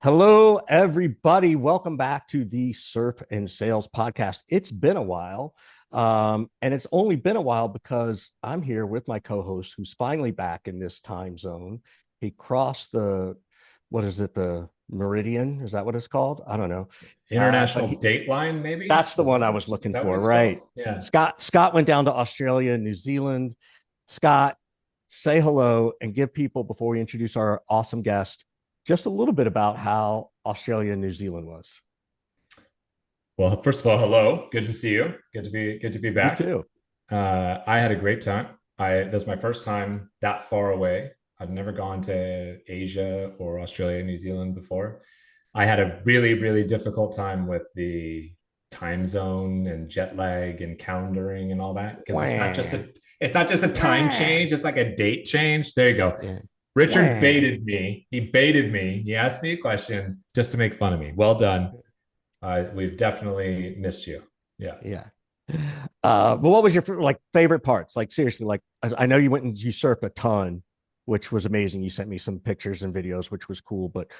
Hello, everybody. Welcome back to the Surf and Sales podcast. It's been a while, and it's only been a while because I'm here with my co-host, who's finally back in this time zone. He crossed what is it, the meridian? Is that what it's called? I don't know, but International Dateline, maybe? that's the one I was Is looking that what for. it's Right? called? Yeah. Scott went down to Australia and New Zealand. Scott, say hello and give people, before we introduce our awesome guest, just a little bit about how Australia and New Zealand was. Well, first of all, hello. Good to see you. Good to be You back. too. I had a great time. I That's my first time that far away. I've never gone to Asia or Australia, New Zealand before. I had a really difficult time with the time zone and jet lag and calendaring and all that because Wah, it's not just a time wah, change, it's like a date change. There you go. yeah, Richard wah. baited me. He baited me. He asked me a question just to make fun of me. Well done. We've definitely missed you. Yeah. Yeah. But what was your like favorite parts? Like seriously, like I know you went and you surfed a ton, which was amazing. You sent me some pictures and videos, which was cool. But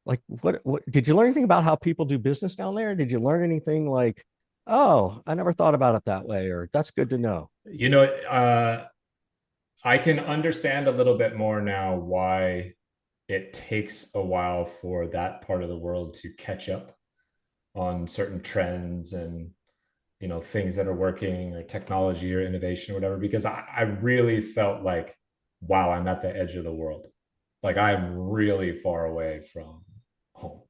like, what did you learn anything about how people do business down there? Did you learn anything like, oh, I never thought about it that way, or that's good to know? You know, I can understand a little bit more now why it takes a while for that part of the world to catch up on certain trends and things that are working or technology or innovation or whatever, because I really felt like, wow, I'm at the edge of the world. Like I'm really far away from home.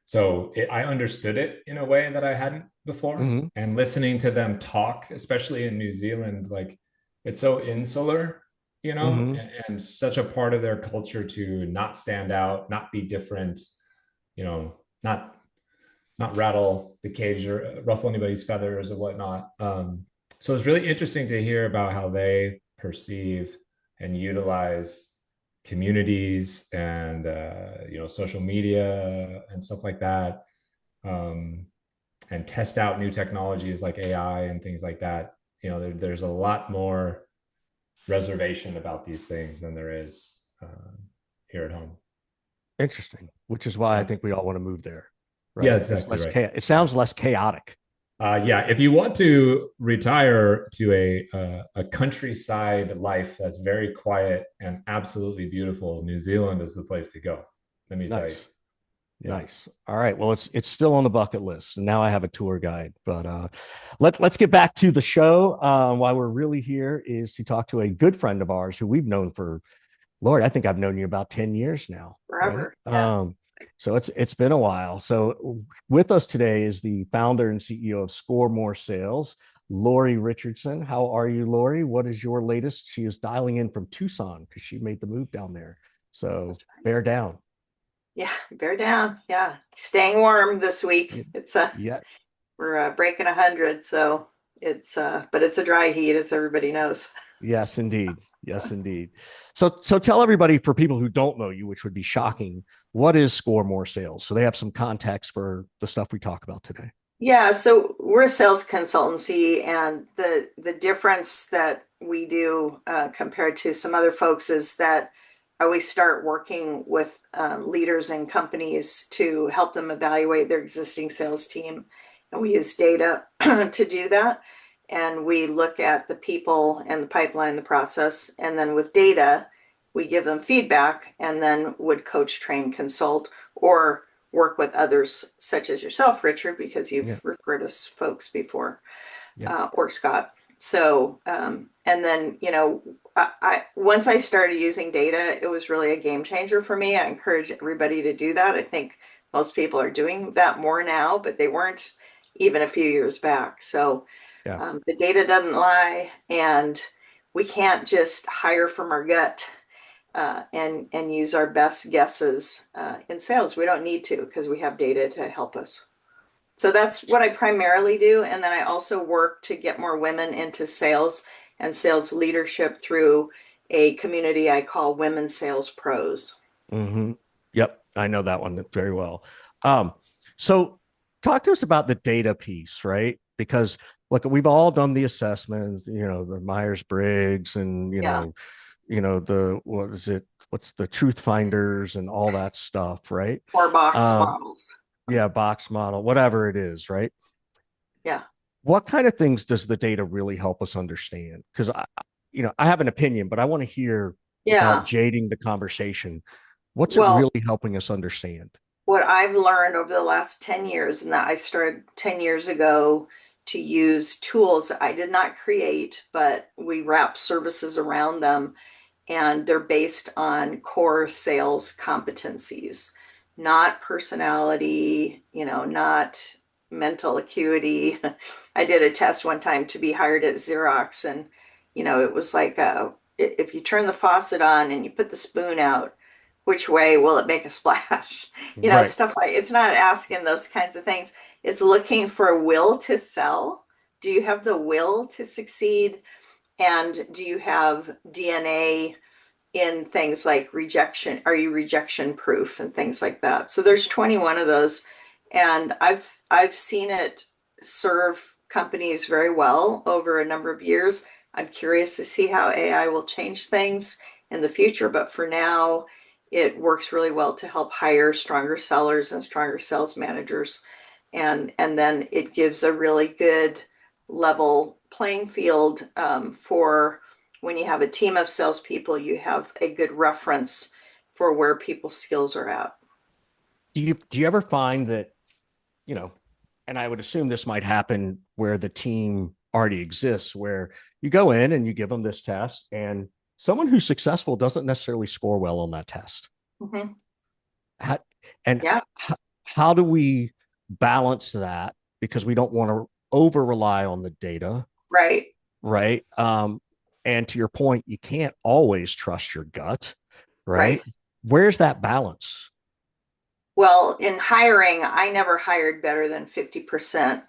So I understood it in a way that I hadn't before. Hmm. And listening to them talk, especially in New Zealand, like it's so insular, Hmm. and such a part of their culture to not stand out, not be different, not rattle the cage or ruffle anybody's feathers or whatnot. So it's really interesting to hear about how they perceive and utilize communities and social media and stuff like that, um, and test out new technologies like AI and things like that. There's a lot more reservation about these things than there is here at home. Interesting. Which is why I Yeah, think we all want to move there, yeah, right? It's exactly less right. chaos. It sounds less chaotic. Yeah, if you want to retire to a countryside life that's very quiet and absolutely beautiful, New Zealand is the place to go. Let me tell you. Nice. Yeah. Nice. All right. Well, it's still on the bucket list. And now I have a tour guide. But let's get back to the show. Why we're really here is to talk to a good friend of ours who we've known for, Lord, I think I've known you about 10 years now, right? Forever. Yes. So it's been a while. So with us today is the founder and CEO of Score More Sales, Lori Richardson. How are you, Lori? What is your latest? She is dialing in from Tucson because she made the move down there. So That's right. bear down. Yeah, bear down. Yeah, staying warm this week. It's Yeah. we're breaking 100, so but it's a dry heat, as everybody knows. Yes, indeed. Yes, indeed. So tell everybody, for people who don't know you, which would be shocking, what is Score More Sales? So they have some context for the stuff we talk about today. Yeah, so we're a sales consultancy, and the difference that we do compared to some other folks is that we start working with leaders and companies to help them evaluate their existing sales team, and we use data to do that. And we look at the people and the pipeline, the process, and then with data, we give them feedback, and then would coach, train, consult, or work with others such as yourself, Richard, because Yeah. you've referred us folks before, Yeah. or Scott. So, and then, once I started using data, it was really a game changer for me. I encourage everybody to do that. I think most people are doing that more now, but they weren't even a few years back. So, Yeah. the data doesn't lie, and we can't just hire from our gut and use our best guesses in sales. We don't need to because we have data to help us. So that's what I primarily do. And then I also work to get more women into sales and sales leadership through a community I call Women Sales Pros. Hmm. Yep. I know that one very well. Um, so talk to us about the data piece, right? Because look, we've all done the assessments, the Myers-Briggs and, Yeah. the, what is it, what's the truth finders and all that stuff, right? Or box Um, models. yeah, box model, whatever it is, right? Yeah. What kind of things does the data really help us understand? Because I have an opinion, but I want to hear without Yeah. jading the conversation. What's it Well, really helping us understand? what I've learned over the last 10 years, and that I started 10 years ago to use tools I did not create, but we wrap services around them, and they're based on core sales competencies, not personality, not mental acuity. I did a test one time to be hired at Xerox, and it was like if you turn the faucet on and you put the spoon out, which way will it make a splash? Right. Stuff like it's not asking those kinds of things. It's looking for a will to sell. Do you have the will to succeed? And do you have DNA in things like rejection? Are you rejection proof and things like that? So there's 21 of those, and I've seen it serve companies very well over a number of years. I'm curious to see how AI will change things in the future, but for now, it works really well to help hire stronger sellers and stronger sales managers, and then it gives a really good level playing field for when you have a team of salespeople, you have a good reference for where people's skills are at. Do you ever find that, you know, and I would assume this might happen where the team already exists, where you go in and you give them this test, and someone who's successful doesn't necessarily score well on that test. Mm-hmm. How, and Yeah. how do we balance that? Because we don't want to over rely on the data, Right. right? And to your point, you can't always trust your gut, Right. right? Where's that balance? Well, in hiring, I never hired better than 50%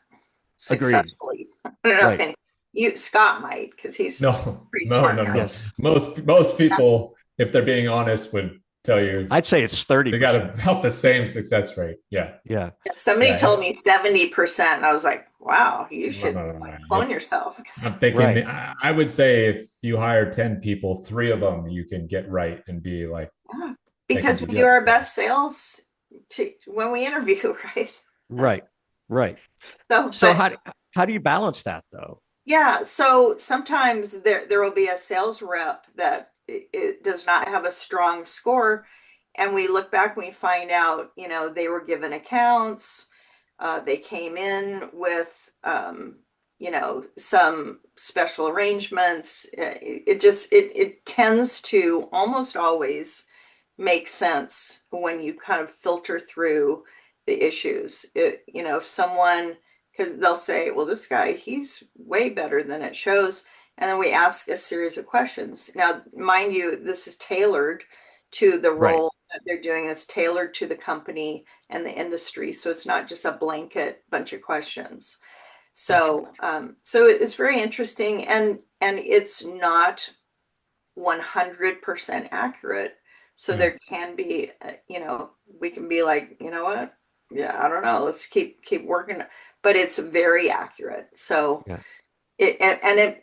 Agreed. successfully. I don't know if Right. any, Scott might, because he's a No, pretty no, smart no, guy. no. Yes. Most people, if they're being honest, would tell you I'd say it's they got 30%. about the same success rate. Yeah. Yeah. Somebody Yeah. told me 70%, and I was like, wow, you No, should no, no, no. clone yourself. I'm thinking, Right. I would say if you hire 10 people, three of them you can get right and be like, Yeah, they can because be we do Yep. our yeah. best sales when we interview, right? Right. Right. So, So but how do you balance that though? yeah, so sometimes there will be a sales rep that it does not have a strong score, and we look back and we find out, they were given accounts, they came in with, some special arrangements. It tends to almost always make sense when you kind of filter through the issues. If someone, because they'll say, well, this guy, he's way better than it shows. And then we ask a series of questions. Now, mind you, this is tailored to the Right. role that they're doing. It's tailored to the company and the industry. So it's not just a blanket bunch of questions. So it's very interesting, and it's not 100% accurate. So Yeah. there can be, we can be like, you know what? Yeah, I don't know. Let's keep working, but it's very accurate. So Yeah.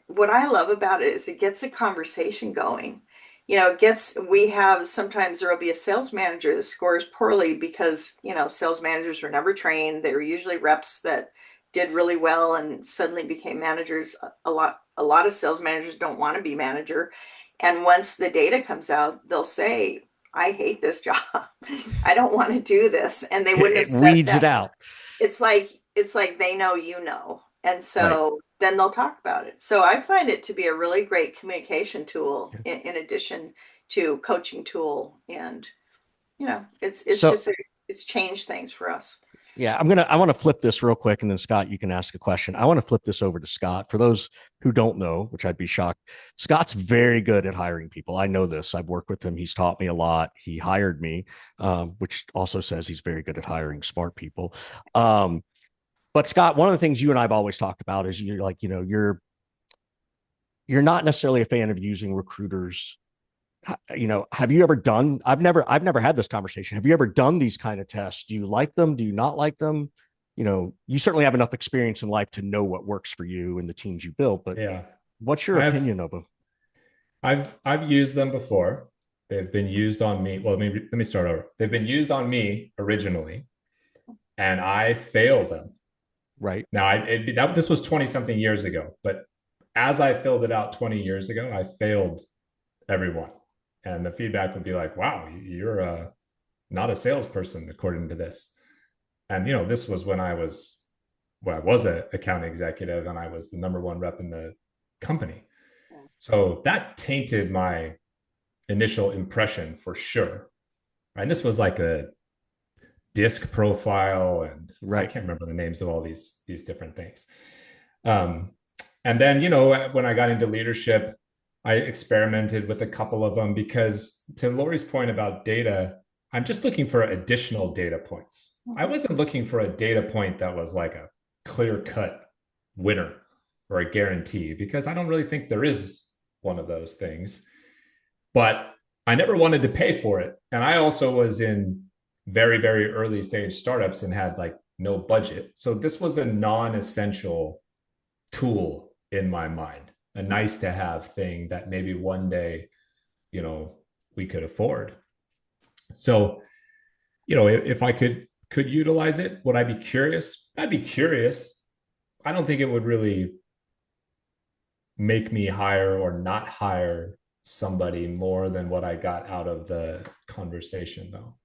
what I love about it is it gets a conversation going. We have sometimes there will be a sales manager that scores poorly because, sales managers were never trained. They were usually reps that did really well and suddenly became managers. A lot of sales managers don't want to be manager. And once the data comes out, they'll say, I hate this job. I don't want to do this. And they wouldn't have It said weeds it that. out. It's like they know, and Right. so then they'll talk about it. So I find it to be a really great communication tool in addition to coaching tool, and it's So just it's changed things for us. yeah, I want to flip this real quick, and then Scott, you can ask a question. I want to flip this over to Scott. For those who don't know, which I'd be shocked, Scott's very good at hiring people. I know this. I've worked with him. He's taught me a lot. He hired me, which also says he's very good at hiring smart people. But Scott, one of the things you and I've always talked about is you're like, you're not necessarily a fan of using recruiters. Have you ever done, I've never had this conversation. Have you ever done these kind of tests? Do you like them? Do you not like them? You certainly have enough experience in life to know what works for you and the teams you build, but Yeah. what's your I've opinion of them? I've used them before. They've been used on me. Well, let me start over. They've been used on me originally, and I failed them. Right. Now, this was 20 something years ago, but as I filled it out 20 years ago, I failed everyone. And the feedback would be like, wow, you're not a salesperson according to this. And, this was when I was an account executive and I was the number one rep in the company. So that tainted my initial impression for sure. And this was like a disc profile, and Right. I can't remember the names of all these different things. And then, when I got into leadership, I experimented with a couple of them because, to Lori's point about data, I'm just looking for additional data points. I wasn't looking for a data point that was like a clear-cut winner or a guarantee, because I don't really think there is one of those things. But I never wanted to pay for it. And I also was in very, very early stage startups and had like no budget. So this was a non-essential tool in my mind, a nice to have thing that maybe one day, we could afford. So, if I could utilize it, would I be curious? I'd be curious. I don't think it would really make me hire or not hire somebody more than what I got out of the conversation, though.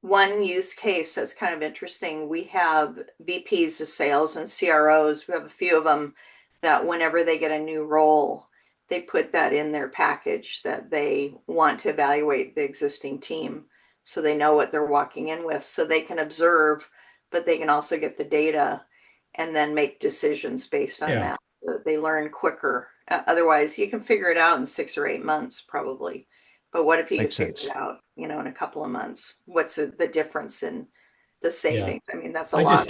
One use case that's kind of interesting. We have VPs of sales and CROs. We have a few of them that whenever they get a new role, they put that in their package that they want to evaluate the existing team, so they know what they're walking in with, so they can observe, but they can also get the data and then make decisions based on that, so that they learn quicker. Otherwise, you can figure it out in 6 or 8 months probably. But what if you could figure it out, in a couple of months? What's the difference in the savings? I mean, that's a lot.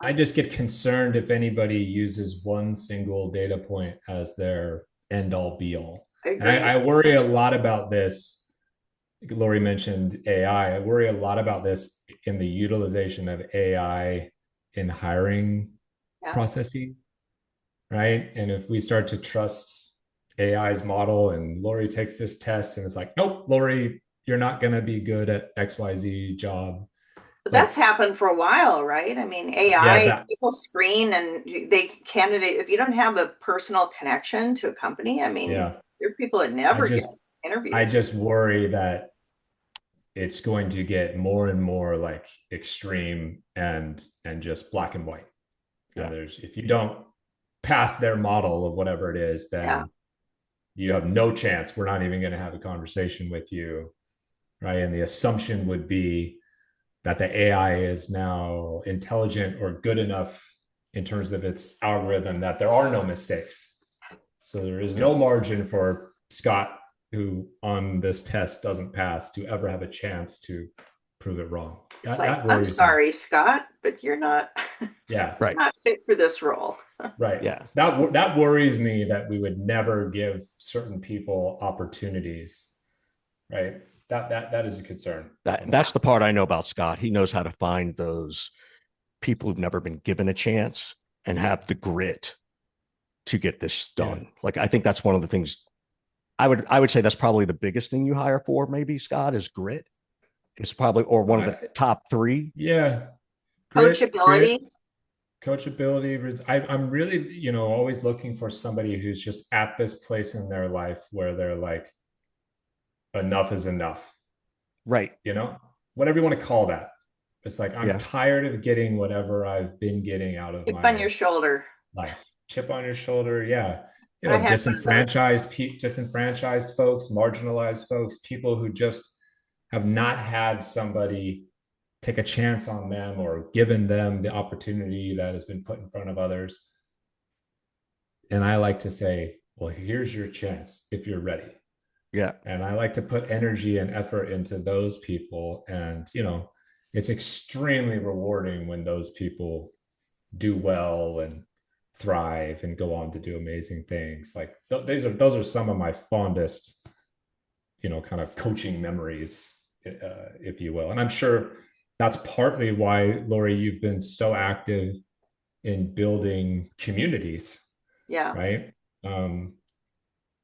I just get concerned if anybody uses one single data point as their end all be all. And I worry a lot about this. Lori mentioned AI. I worry a lot about this in the utilization of AI in hiring processes, right? And if we start to trust AI's model and Lori takes this test and it's like, nope, Lori, you're not going to be good at XYZ job. But that's happened for a while, right? I mean, AI, people screen and candidate, if you don't have a personal connection to a company, I mean, there are people that never get interviews. I just worry that it's going to get more and more like extreme and just black and white. Yeah. If you don't pass their model of whatever it is, then you have no chance. We're not even going to have a conversation with you, right? And the assumption would be that the AI is now intelligent or good enough in terms of its algorithm that there are no mistakes. So there is no margin for Scott, who on this test doesn't pass, to ever have a chance to prove it wrong. I'm sorry, Scott, but you're not. Not fit for this role. Right. Yeah. That worries me, that we would never give certain people opportunities. Right. That is a concern. That's the part I know about Scott. He knows how to find those people who've never been given a chance and have the grit to get this done. Yeah. Like, I think that's one of the things I would say that's probably the biggest thing you hire for, maybe, Scott, is grit. It's probably, or one of the top 3. Yeah. Coachability. Coachability. I'm really, always looking for somebody who's just at this place in their life where they're like, enough is enough. Right. Whatever you want to call that. It's like, I'm tired of getting whatever I've been getting out of Chip on your shoulder. Life. Chip on your shoulder. Yeah. Disenfranchised folks, marginalized folks, people who just have not had somebody take a chance on them or given them the opportunity that has been put in front of others. And I like to say, well, here's your chance if you're ready. Yeah. And I like to put energy and effort into those people. And, it's extremely rewarding when those people do well and thrive and go on to do amazing things. Like those are some of my fondest, kind of coaching memories, if you will. And I'm sure that's partly why, Lori, you've been so active in building communities. Yeah. Right.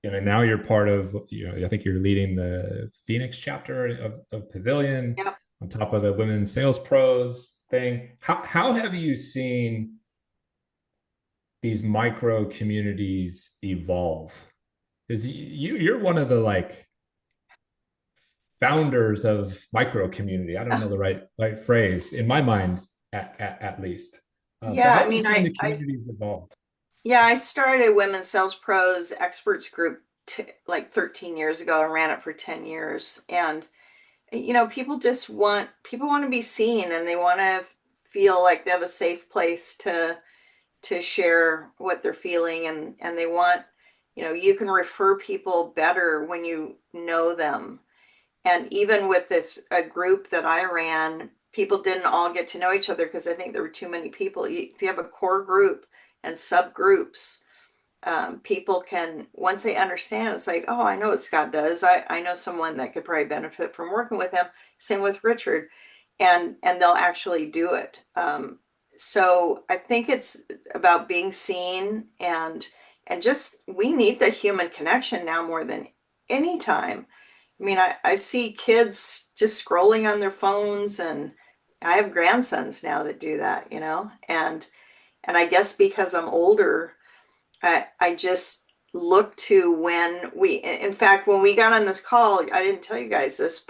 now you're part of, I think you're leading the Phoenix chapter of Pavilion Yep. on top of the Women Sales Pros thing. How have you seen these micro communities evolve? Because you're one of the like founders of micro community. I don't know the right phrase in my mind, at least. So Yeah, how I have you mean, seen the communities evolve? yeah, I started Women's Sales Pros Experts Group like 13 years ago and ran it for 10 years. And people want to be seen, and they want to feel like they have a safe place to share what they're feeling, and they want, you can refer people better when you know them. And even with this a group that I ran, people didn't all get to know each other because I think there were too many people. If you have a core group and subgroups, people can, once they understand, it's like, oh, I know what Scott does. I know someone that could probably benefit from working with him. Same with Richard, and they'll actually do it. So I think it's about being seen, and just we need the human connection now more than any time. I mean, I see kids just scrolling on their phones, and I have grandsons now that do that, and I guess because I'm older, I just look to in fact, when we got on this call, I didn't tell you guys this,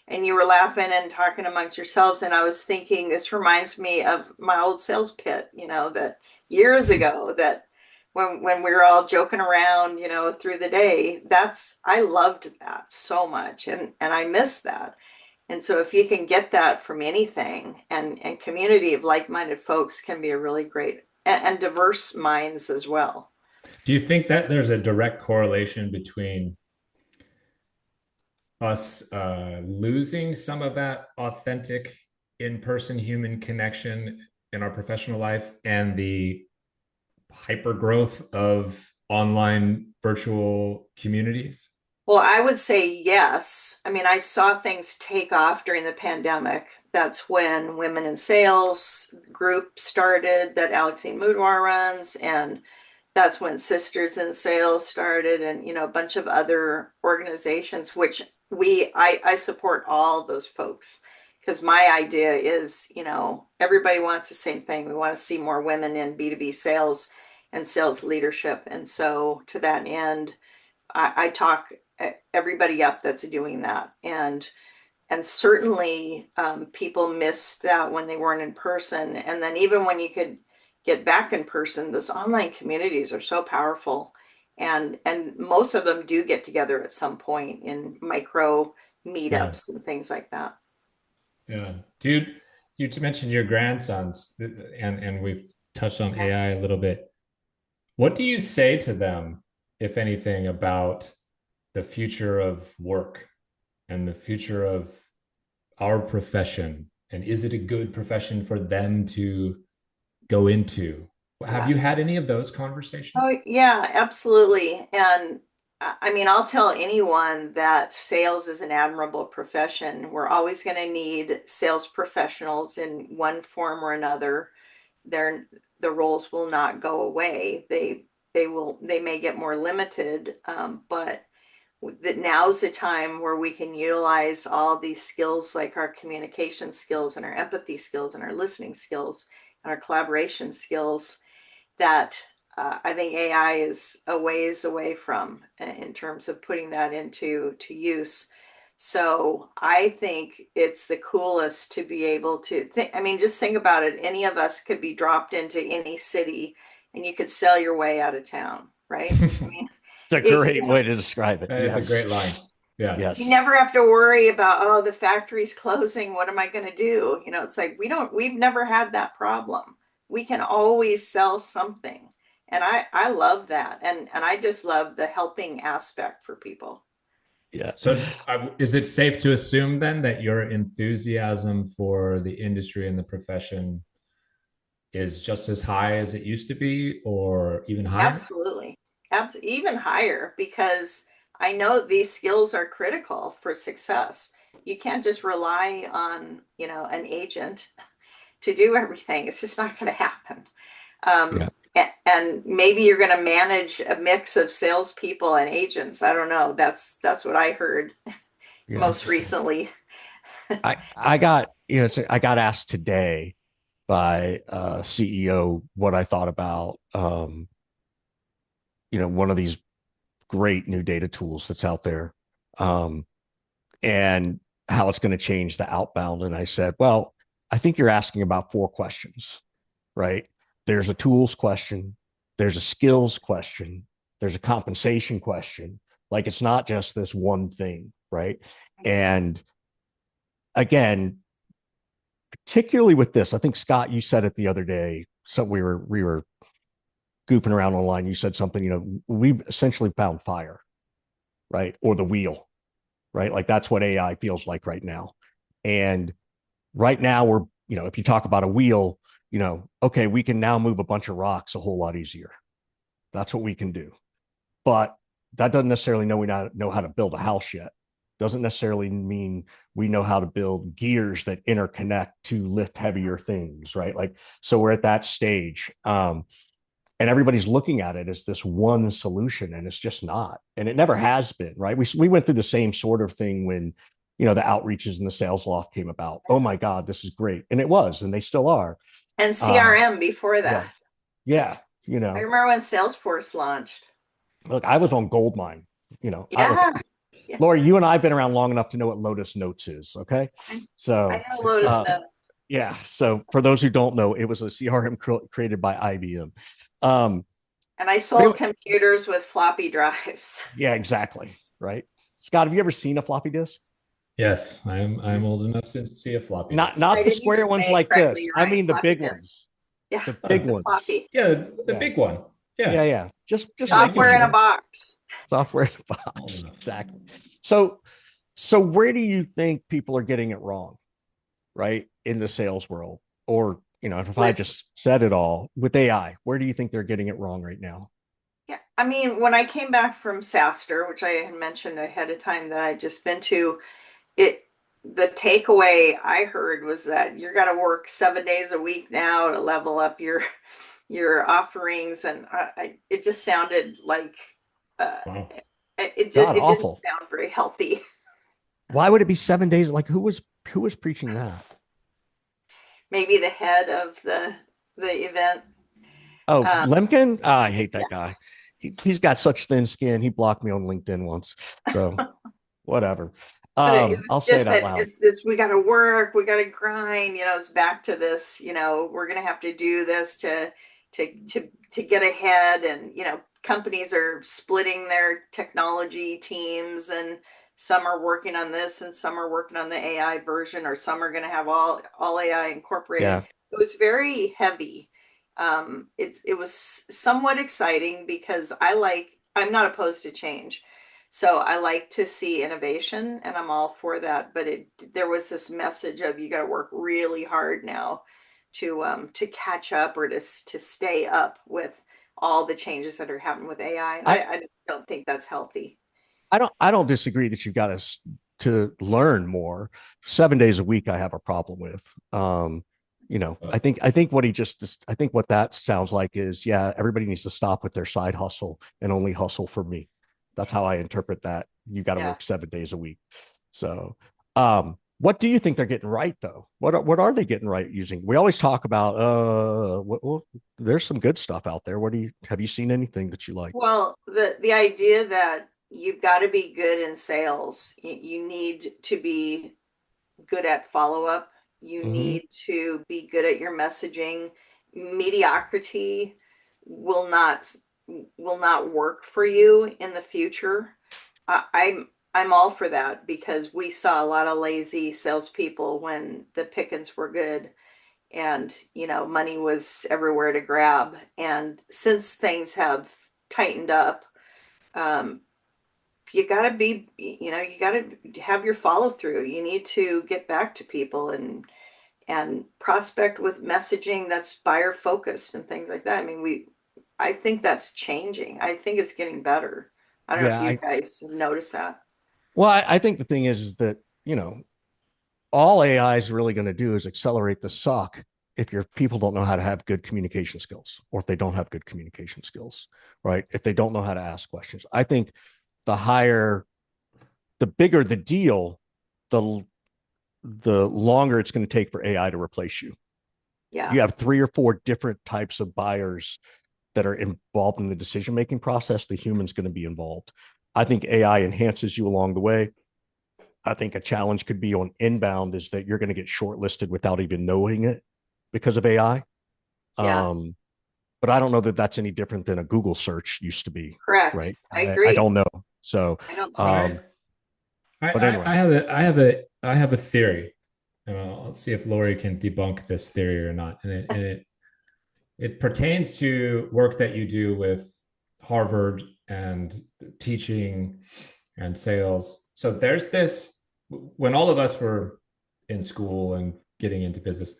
and you were laughing and talking amongst yourselves, and I was thinking, this reminds me of my old sales pit, that years ago, that when we were all joking around, through the day, I loved that so much, and I miss that. And so if you can get that from anything, and community of like-minded folks can be a really great, and diverse minds as well. Do you think that there's a direct correlation between us losing some of that authentic in-person human connection in our professional life and the hyper growth of online virtual communities? Well, I would say yes. I mean, I saw things take off during the pandemic. That's when Women in Sales group started that Alexine Moudwar runs, and that's when Sisters in Sales started, and a bunch of other organizations, which I support all those folks, because my idea is, everybody wants the same thing. We want to see more women in B2B sales and sales leadership. And so to that end, I talk everybody up that's doing that. And certainly people missed that when they weren't in person. And then even when you could get back in person, those online communities are so powerful. And most of them do get together at some point in micro Yeah. meetups and things like that. Yeah. Dude, you mentioned your grandsons, and we've touched on AI a little bit. What do you say to them, if anything, about the future of work and the future of our profession? And is it a good profession for them to go into? Have Yeah. you had any of those conversations? Oh, yeah, absolutely. And I mean, I'll tell anyone that sales is an admirable profession. We're always going to need sales professionals in one form or another. Their the roles will not go away. They may get more limited, but that now's the time where we can utilize all these skills, like our communication skills and our empathy skills and our listening skills and our collaboration skills, that I think AI is a ways away from, in terms of putting that into use. So I think it's the coolest to be able to think. I mean, just think about it. Any of us could be dropped into any city, and you could sell your way out of town, right? I mean, It's a great way to describe it. It's a Yes. great line. Yeah. you Yes. never have to worry about, oh, the factory's closing, what am I going to do? It's like we've never had that problem. We can always sell something, and I love that, and I just love the helping aspect for people. Yeah. So, is it safe to assume then that your enthusiasm for the industry and the profession is just as high as it used to be, or even higher? Absolutely. Even higher, because I know these skills are critical for success. You can't just rely on, an agent to do everything. It's just not going to happen. Yeah. And maybe you're going to manage a mix of salespeople and agents. I don't know. That's what I heard Yeah. most recently. I got, I got asked today by CEO what I thought about, one of these great new data tools that's out there, and how it's going to change the outbound. And I said, well, I think you're asking about 4 questions, right? There's a tools question, there's a skills question, there's a compensation question. Like, it's not just this one thing, right? And again, particularly with this, I think, Scott, you said it the other day. So we were goofing around online. You said something, we've essentially found fire, right? Or the wheel, right? Like, that's what AI feels like right now. And right now we're, if you talk about a wheel, okay, we can now move a bunch of rocks a whole lot easier. That's what we can do. But that doesn't necessarily know we not know how to build a house yet. Doesn't necessarily mean we know how to build gears that interconnect to lift heavier things, right? Like, so we're at that stage. And everybody's looking at it as this one solution, and it's just not. And it never has been, right? We went through the same sort of thing when, the outreaches and the sales loft came about. Oh my God, this is great. And it was, and they still are. And CRM before that. Yeah. I remember when Salesforce launched. Look, I was on Goldmine, Yeah. Lori, you and I have been around long enough to know what Lotus Notes is. Okay. So I know Lotus Notes. Yeah. So for those who don't know, it was a CRM created by IBM. And I sold computers with floppy drives. Yeah, exactly. Right. Scott, have you ever seen a floppy disk? Yes, I'm old enough to see a floppy Not disk. the square ones like this. I mean the big ones. Yeah. The big ones. Floppy. Yeah, the big one. Yeah. Yeah. Just software in a box. Software in a box. Exactly. So where do you think people are getting it wrong, right, in the sales world? Or, if I just said it all with AI, where do you think they're getting it wrong right now? Yeah, I mean, when I came back from SaaStr, which I had mentioned ahead of time that I'd just been to, the takeaway I heard was that you're got to work 7 days a week now to level up your offerings, and it just sounded like Wow. it didn't sound very healthy. Why would it be 7 days? Like, who was preaching that? Maybe the head of the event. Oh, Lemkin? Oh, I hate that guy. He's got such thin skin. He blocked me on LinkedIn once. So whatever. I'll say it out loud. It's this, we got to work, we got to grind, it's back to this, we're going to have to do this to get ahead. And, companies are splitting their technology teams, and some are working on this and some are working on the AI version, or some are going to have all AI incorporated. Yeah. It was very heavy. It was somewhat exciting because I'm not opposed to change. So I like to see innovation, and I'm all for that. But there was this message of, you got to work really hard now to catch up, or to stay up with all the changes that are happening with AI. And I don't think that's healthy. I don't disagree that you've got to learn more. 7 days a week, I have a problem with. I think what that sounds like is, yeah, everybody needs to stop with their side hustle and only hustle for me. That's how I interpret that. You got to work 7 days a week. So, what do you think they're getting right, though? What are they getting right using? We always talk about, there's some good stuff out there. Have you seen anything that you like? Well, the idea that you've got to be good in sales. You need to be good at follow-up. You need to be good at your messaging. Mediocrity will not work for you in the future. I'm all for that, because we saw a lot of lazy salespeople when the pickings were good, and money was everywhere to grab. And since things have tightened up, you got to be, you got to have your follow through. You need to get back to people and prospect with messaging that's buyer focused and things like that. I mean, I think that's changing. I think it's getting better. I don't know if you guys notice that. Well, I think the thing is that, all AI is really going to do is accelerate the suck if your people don't know how to have good communication skills, or if they don't have good communication skills, right? If they don't know how to ask questions, I think the bigger the deal, the longer it's going to take for AI to replace you. Yeah. You have 3 or 4 different types of buyers that are involved in the decision making process. The human's going to be involved. I think AI enhances you along the way. I think a challenge could be on inbound is that you're going to get shortlisted without even knowing it because of AI. Yeah. But I don't know that that's any different than a Google search used to be, Correct. right? I I agree. don't know. So, I don't think so. um, but anyway, I have a theory. Let's see if Lori can debunk this theory or not. It pertains to work that you do with Harvard and teaching and sales. So there's this, when all of us were in school and getting into business,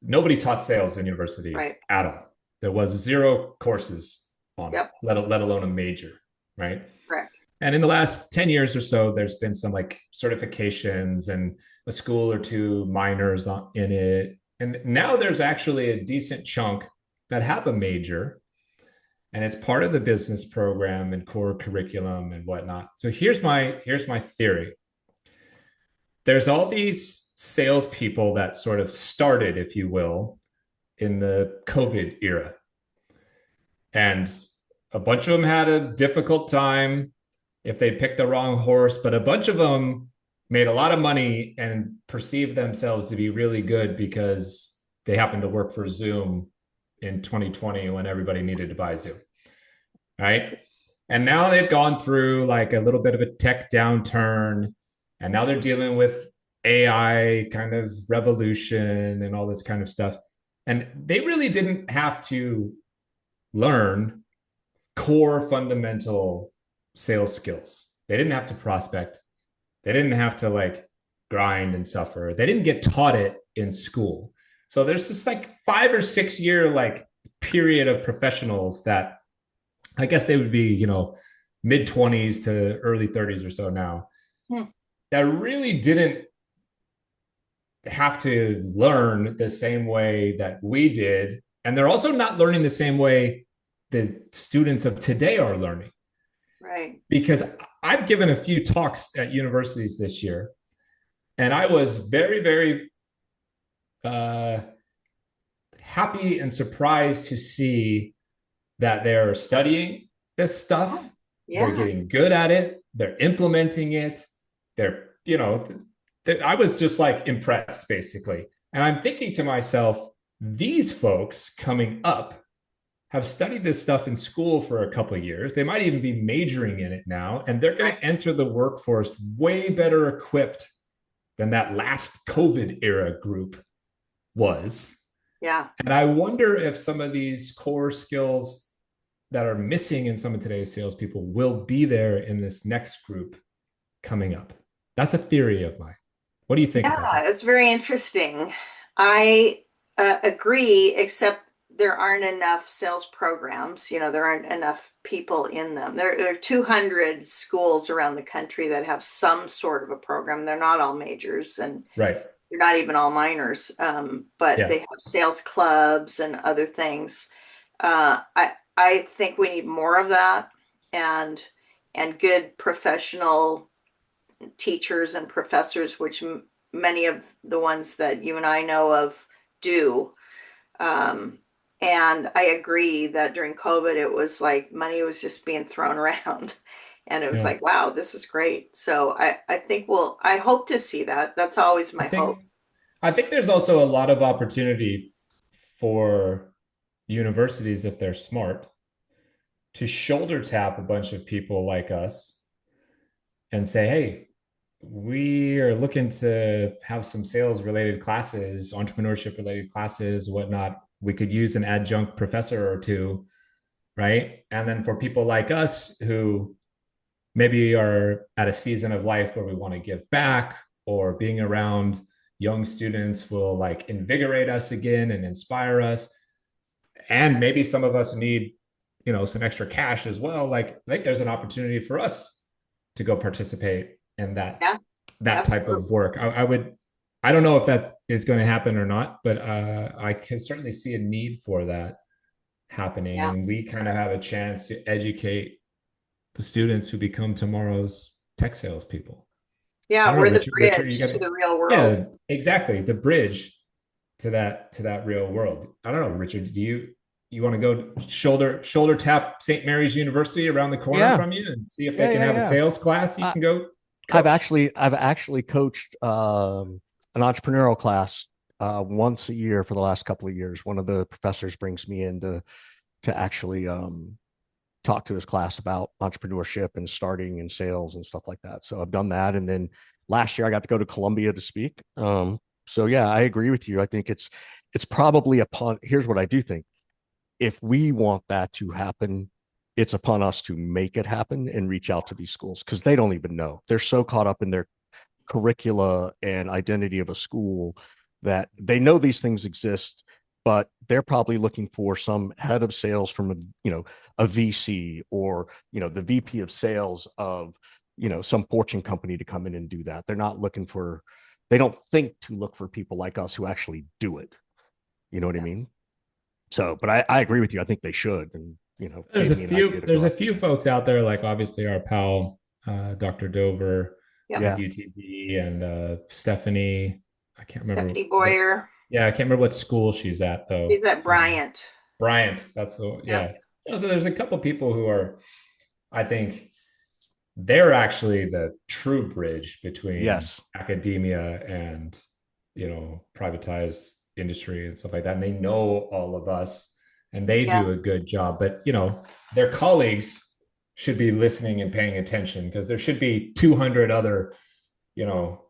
nobody taught sales in university Right. at all. There was 0 courses on it, Yep. let alone a major, right? Correct. And in the last 10 years or so, there's been some like certifications and a school or 2 minors in it. And now there's actually a decent chunk that have a major, and it's part of the business program and core curriculum and whatnot. So here's my theory. There's all these salespeople that sort of started, if you will, in the COVID era. And a bunch of them had a difficult time if they picked the wrong horse, but a bunch of them made a lot of money and perceived themselves to be really good because they happened to work for Zoom in 2020 when everybody needed to buy Zoom. Right. And now they've gone through like a little bit of a tech downturn, and now they're dealing with AI kind of revolution and all this kind of stuff. And they really didn't have to learn core fundamental sales skills. They didn't have to prospect. They didn't have to like grind and suffer. They didn't get taught it in school. So there's this like 5 or 6 year like period of professionals that I guess they would be, mid 20s to early 30s or so now, that really didn't have to learn the same way that we did. And they're also not learning the same way the students of today are learning. Right. Because I've given a few talks at universities this year, and I was very, very happy and surprised to see that they're studying this stuff. Yeah. They're getting good at it. They're implementing it. I was just like impressed, basically. And I'm thinking to myself, these folks coming up have studied this stuff in school for a couple of years. They might even be majoring in it now, and they're going to enter the workforce way better equipped than that last COVID era group was. Yeah. And I wonder if some of these core skills that are missing in some of today's salespeople will be there in this next group coming up. That's a theory of mine. What do you think about that? It's very interesting. I agree, except there aren't enough sales programs. There aren't enough people in them. There are 200 schools around the country that have some sort of a program. They're not all majors, and right. They're not even all minors, but they have sales clubs and other things. I think we need more of that, and good professional teachers and professors, which many of the ones that you and I know of do. And I agree that during COVID, it was like money was just being thrown around. And it was like, wow, this is great. So I think I hope to see that. That's always my hope. I think there's also a lot of opportunity for universities, if they're smart, to shoulder tap a bunch of people like us and say, hey, we are looking to have some sales related classes, entrepreneurship related classes, whatnot. We could use an adjunct professor or 2, right? And then for people like us who maybe are at a season of life where we want to give back, or being around young students will like invigorate us again and inspire us. And maybe some of us need, some extra cash as well. Like, I think there's an opportunity for us to go participate in that type of work. I would I don't know if that is going to happen or not, but I can certainly see a need for that happening. Yeah. And we kind of have a chance to educate the students who become tomorrow's tech salespeople. I Yeah, don't know, we're the Richard, you bridge got to to, the real world. yeah, exactly. The bridge to that real world. I don't know, Richard, you want to go shoulder tap St. Mary's University around the corner Yeah, from you and see if they yeah, can yeah, have a yeah. sales class you I, can go I've coach? actually coached an entrepreneurial class once a year for the last couple of years. One of the professors brings me in to actually talk to his class about entrepreneurship and starting in sales and stuff like that. So I've done that, and then last year I got to go to Columbia to speak. So yeah, I agree with you. I think it's probably upon. Here's what I do think: if we want that to happen, it's upon us to make it happen and reach out to these schools because they don't even know. They're so caught up in their curricula and identity of a school that they know these things exist, but they're probably looking for some head of sales from a VC or the VP of sales of some Fortune company to come in and do that. They're not looking for, they don't think to look for people like us who actually do it. You know what I Yeah. mean? So, but I agree with you. I think they should, and gave me an idea to go There's a out and few do. folks out there, like obviously our pal Dr. Dover Yep. at Yeah, UTB and Stephanie. I can't remember Stephanie what. Boyer. Yeah, I can't remember what school she's at though. She's at Bryant. Bryant. That's the Yep. yeah. So there's a couple people who are, I think, they're actually the true bridge between yes, academia and privatized industry and stuff like that. And they know all of us, and they Yeah. do a good job. But their colleagues should be listening and paying attention because there should be 200 other you know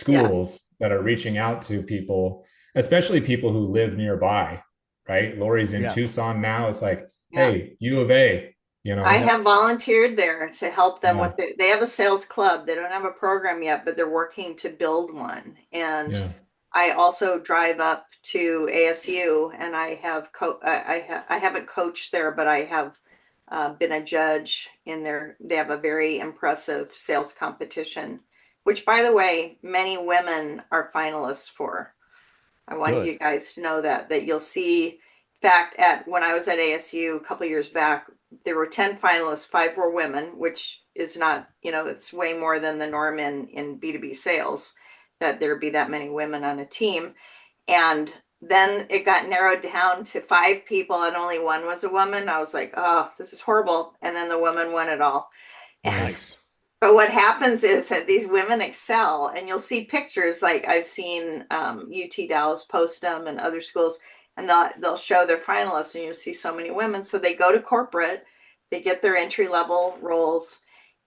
Yeah. schools that are reaching out to people, especially people who live nearby. Right, Lori's in yeah, Tucson now. It's like, Yeah. hey, U of A, I yep, have volunteered there to help them yeah, with they have a sales club. They don't have a program yet, but they're working to build one. And yeah. I also drive up to ASU and I haven't coached there, but I have been a judge in their they have a very impressive sales competition, which by the way, many women are finalists for. I want good, you guys to know that you'll see. In fact, at when I was at ASU a couple years back, there were 10 finalists, five were women, which is not, it's way more than the norm in B2B sales that there be that many women on a team. And then it got narrowed down to five people and only one was a woman. I was like, oh, this is horrible. And then the woman won it all. Nice. nice, But what happens is that these women excel, and you'll see pictures like I've seen UT Dallas post them and other schools, and they'll show their finalists, and you'll see so many women. So they go to corporate, they get their entry level roles,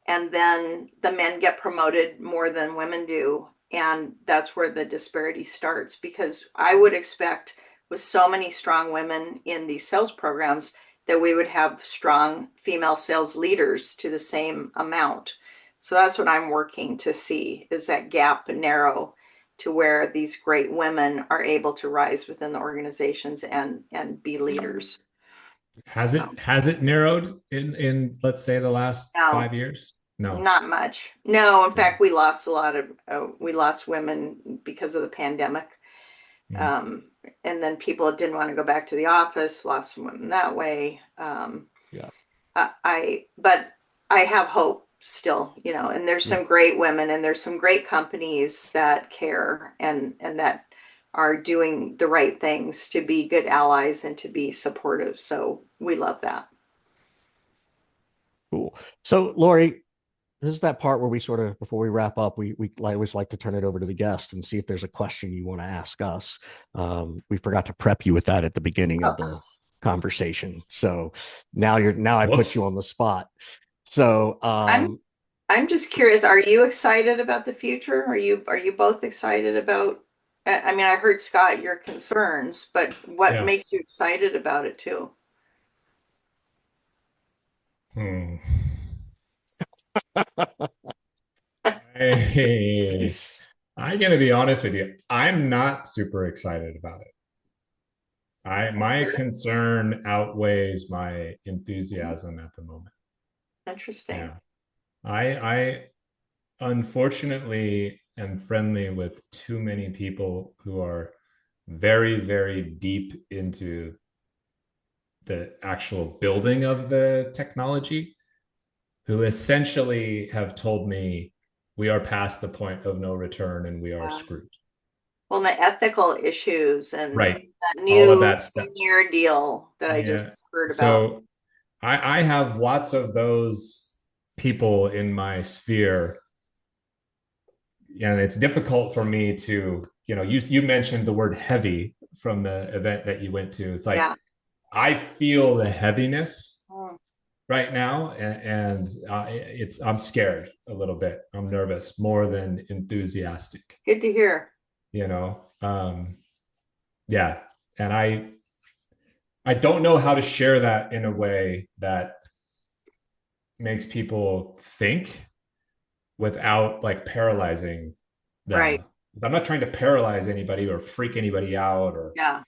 and then the men get promoted more than women do. And that's where the disparity starts because I would expect with so many strong women in these sales programs that we would have strong female sales leaders to the same amount. So that's what I'm working to see is that gap narrow to where these great women are able to rise within the organizations and be leaders. Has So it narrowed in let's say the last no, 5 years? No. not much. No, in Yeah. fact, we lost a lot of we lost women because of the pandemic. Mm. Um, and then people didn't want to go back to the office, lost some women that way. yeah, But I have hope still, and there's yeah. some great women and there's some great companies that care and that are doing the right things to be good allies and to be supportive. So we love that. Cool. So, Lori, this is that part where we sort of, before we wrap up, we always like to turn it over to the guest and see if there's a question you want to ask us. We forgot to prep you with that at the beginning of the Oh, conversation. So now I put you Whoops. on the spot. So, I'm I'm just curious, are you excited about the future? Are you both excited about I mean, I heard Scott your concerns, but what Yeah. makes you excited about it too? Hmm. I, I'm gonna be honest with you. I'm not super excited about it. My concern outweighs my enthusiasm at the moment. Interesting. Yeah. I unfortunately and friendly with too many people who are very, very deep into the actual building of the technology, who essentially have told me we are past the point of no return and we are Yeah. screwed. Well, the ethical issues and Right. that All of new that stuff. 10-year deal that I Yeah. just heard about. So I have lots of those people in my sphere, and it's difficult for me to, you mentioned the word heavy from the event that you went to. It's like Yeah. I feel the heaviness Mm, right now, and I'm scared a little bit. I'm nervous more than enthusiastic. good to hear. You know, yeah, and I don't know how to share that in a way that makes people think without like paralyzing Right. them. I'm not trying to paralyze anybody or freak anybody out, or Yeah.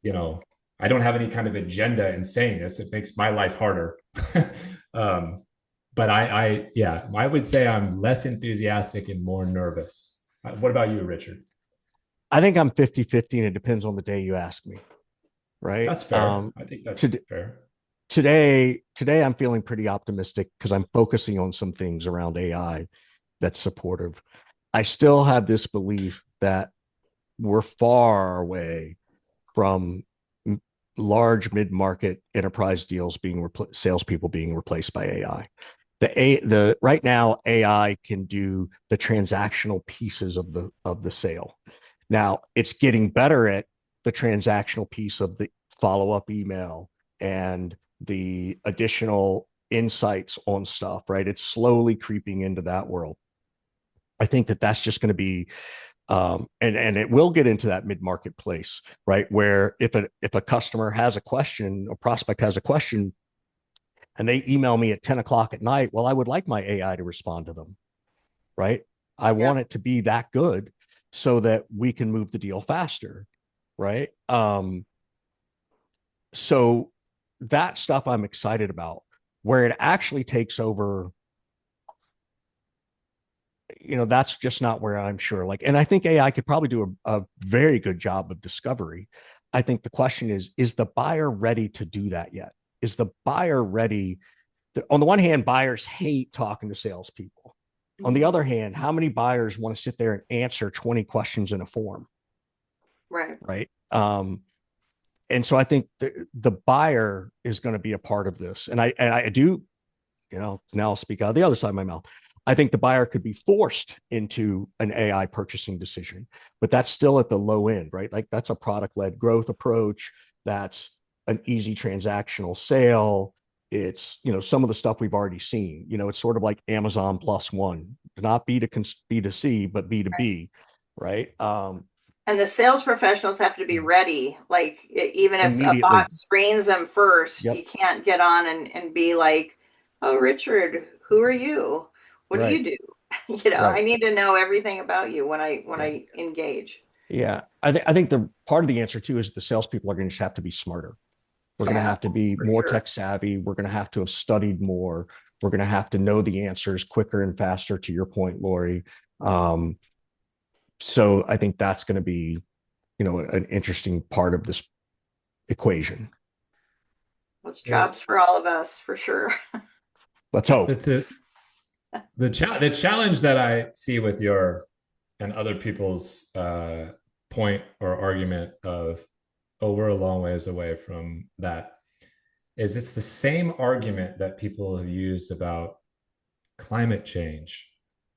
you know, I don't have any kind of agenda in saying this. It makes my life harder. um, but yeah, I would say I'm less enthusiastic and more nervous. What about you, Richard? I think I'm 50-50, and it depends on the day you ask me, right? That's fair. I think that's To, fair. today I'm feeling pretty optimistic because I'm focusing on some things around AI that's supportive. I still have this belief that we're far away from large mid-market enterprise deals being salespeople being replaced by AI. The right now AI can do the transactional pieces of the sale. Now it's getting better at the transactional piece of the follow-up email and the additional insights on stuff, right? It's slowly creeping into that world. I think that that's just going to be and it will get into that mid marketplace, right? Where if a customer has a question, a prospect has a question, and they email me at 10 o'clock at night, well, I would like my AI to respond to them, right? I Yeah. want it to be that good so that we can move the deal faster, right? So that stuff I'm excited about. Where it actually takes over, that's just not where I'm sure. Like, and I think AI could probably do a very good job of discovery. I think the question is the buyer ready to do that yet? Is the buyer ready? On the one hand, buyers hate talking to salespeople. On the other hand, how many buyers want to sit there and answer 20 questions in a form? Right. Right. And so I think the buyer is going to be a part of this. And I do, now I'll speak out of the other side of my mouth. I think the buyer could be forced into an AI purchasing decision, but that's still at the low end, right? Like that's a product led growth approach. That's an easy transactional sale. It's, some of the stuff we've already seen. It's sort of like Amazon plus one, not B2C, but B2B, right? And the sales professionals have to be ready. Like even if a Immediately. bot screens them first, you Yep. can't get on and be like, "Oh, Richard, who are you? What do Right. you do?" I Right. need to know everything about you when Yeah. I engage. Yeah. I think the part of the answer too is the salespeople are going to just have to be smarter. We're going to Yeah, have to be for more sure. tech savvy. We're going to have to have studied more. We're going to have to know the answers quicker and faster, to your point, Lori. Um, so I think that's going to be, an interesting part of this equation. It's Well, jobs for all of us, for sure. Let's hope. the challenge that I see with your and other people's point or argument of, oh, we're a long ways away from that, is it's the same argument that people have used about climate change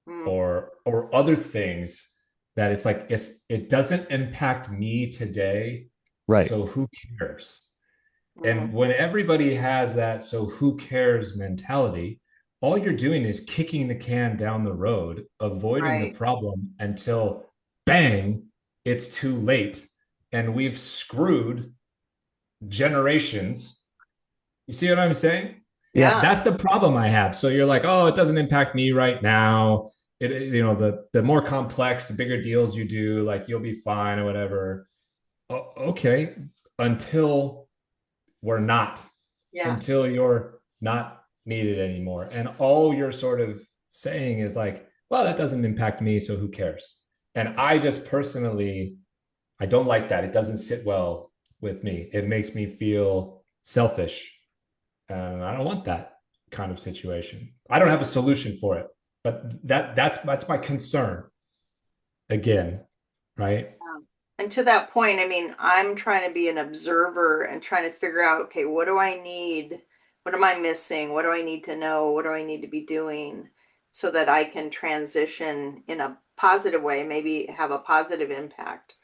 Mm, or other things, that it's like it doesn't impact me today, Right. so who cares? mm, And when everybody has that so who cares mentality, all you're doing is kicking the can down the road, avoiding the right. problem until bang, it's too late. And we've screwed generations. You see what I'm saying? Yeah. Yeah. That's the problem I have. So you're like, oh, it doesn't impact me right now. The more complex, the bigger deals you do, like you'll be fine or whatever. Okay, until we're not, Yeah. until you're not needed anymore. And all you're sort of saying is like, well, that doesn't impact me, so who cares? And I just personally, I don't like that. It doesn't sit well with me. It makes me feel selfish. And I don't want that kind of situation. I don't have a solution for it, but that's my concern again, right? And to that point, I mean, I'm trying to be an observer and trying to figure out, okay, what do I need? What am I missing? What do I need to know? What do I need to be doing so that I can transition in a positive way, maybe have a positive impact?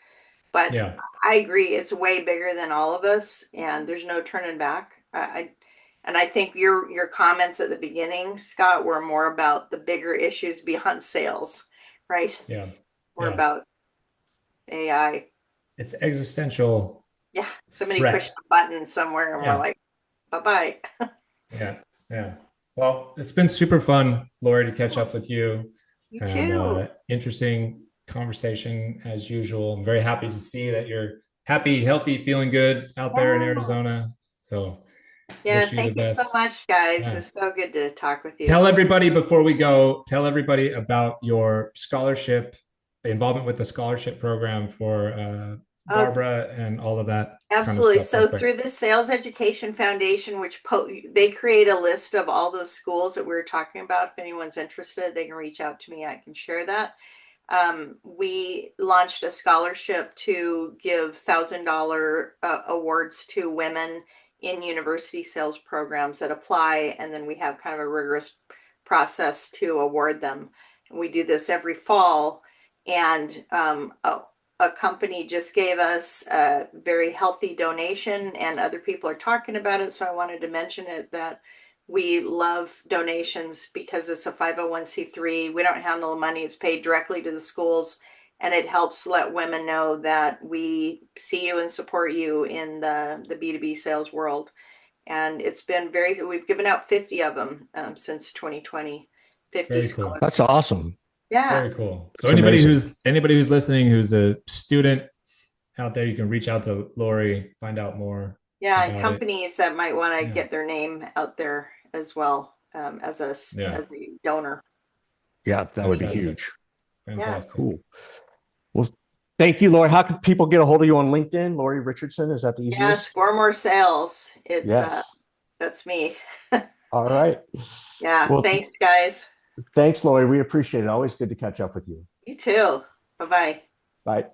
But Yeah. I agree, it's way bigger than all of us, and there's no turning back. And I think your comments at the beginning, Scott, were more about the bigger issues beyond sales, right? Yeah. We're Yeah. about AI. It's existential Yeah, somebody pushed threat. a button somewhere and we're Yeah. like, bye-bye. Yeah. Yeah. Well, it's been super fun, Lori, to catch up with you, You and too. interesting conversation as usual. I'm very happy to see that you're happy, healthy, feeling good out there in Yeah. Arizona. So Yeah, wish you the thank you so best. much, guys. Yeah. It's so good to talk with you. Tell everybody before we go, tell everybody about your scholarship, the involvement with the scholarship program for Uh, Barbara and all of that kind of Absolutely. stuff real So quick. through the Sales Education Foundation, which they create a list of all those schools that we were talking about. If anyone's interested, they can reach out to me. I can share that. We launched a scholarship to give $1,000 awards to women in university sales programs that apply, and then we have kind of a rigorous process to award them. And we do this every fall, and a company just gave us a very healthy donation, and other people are talking about it. So I wanted to mention it, that we love donations because it's a 501c3. We don't handle the money, it's paid directly to the schools. And it helps let women know that we see you and support you in the B2B sales world. And it's been we've given out 50 of them since 2020, 50 Very cool. That's scholarships. awesome. Yeah. Very cool. So It's amazing. anybody who's listening who's a student out there, you can reach out to Lori, find out more Yeah, and about it. companies that might want to Yeah. get their name out there as well, Yeah. as a donor. Yeah, that would be Fantastic. huge. Yeah. Fantastic. Cool. Well, thank you, Lori. How can people get a hold of you on LinkedIn? Lori Richardson, is that the Yeah, easiest? score more sales. It's Yes. that's me. All right. Yeah, Well, thanks guys. thanks, Lori. We appreciate it. Always good to catch up with you. You too. Bye-bye. Bye.